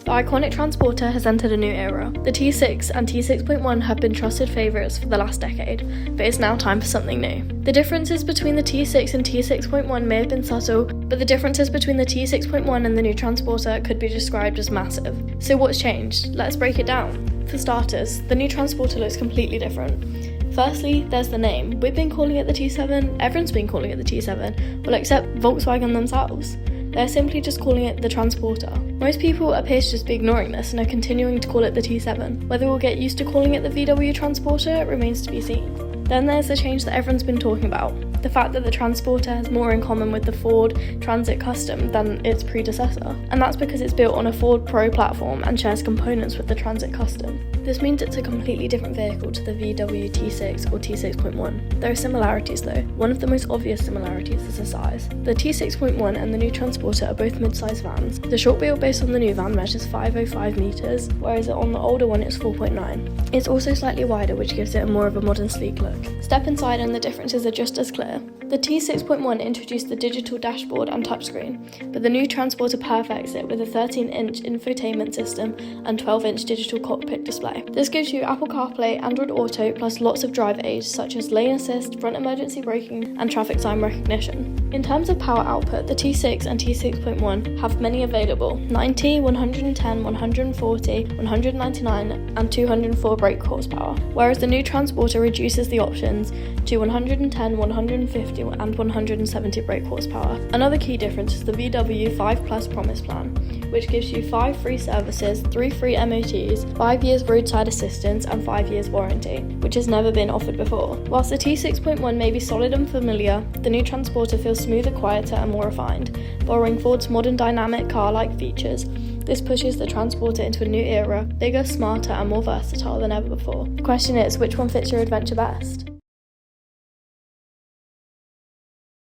The iconic Transporter has entered a new era. The T6 and T6.1 have been trusted favourites for the last decade, but it's now time for something new. The differences between the T6 and T6.1 may have been subtle, but the differences between the T6.1 and the new Transporter could be described as massive. So what's changed? Let's break it down. For starters, the new Transporter looks completely different. Firstly, there's the name. We've been calling it the T7, everyone's been calling it the T7, well except Volkswagen themselves. They're simply just calling it the Transporter. Most people appear to just be ignoring this and are continuing to call it the T7. Whether we'll get used to calling it the VW Transporter remains to be seen. Then there's the change that everyone's been talking about. The fact that the Transporter has more in common with the Ford Transit Custom than its predecessor. And that's because it's built on a Ford Pro platform and shares components with the Transit Custom. This means it's a completely different vehicle to the VW T6 or T6.1. There are similarities though. One of the most obvious similarities is the size. The T6.1 and the new Transporter are both mid-size vans. The short wheelbase on the new van measures 505 metres, whereas on the older one it's 4.9. It's also slightly wider, which gives it more of a modern sleek look. Step inside and the differences are just as clear. The T6.1 introduced the digital dashboard and touchscreen, but the new Transporter perfects it with a 13-inch infotainment system and 12-inch digital cockpit display. This gives you Apple CarPlay, Android Auto, plus lots of drive aids such as lane assist, front emergency braking, and traffic sign recognition. In terms of power output, the T6 and T6.1 have many available: 90, 110, 140, 199, and 204 brake horsepower, whereas the new Transporter reduces the options to 110, 150, and 170 brake horsepower. Another key difference is the VW 5 Plus Promise Plan, which gives you 5 free services, 3 free MOTs, 5 years roadside assistance, and 5 years warranty, which has never been offered before. Whilst the T6.1 may be solid and familiar, the new Transporter feels smoother, quieter, and more refined, borrowing Ford's modern dynamic car-like features. This pushes the Transporter into a new era, bigger, smarter, and more versatile than ever before. The question is, which one fits your adventure best?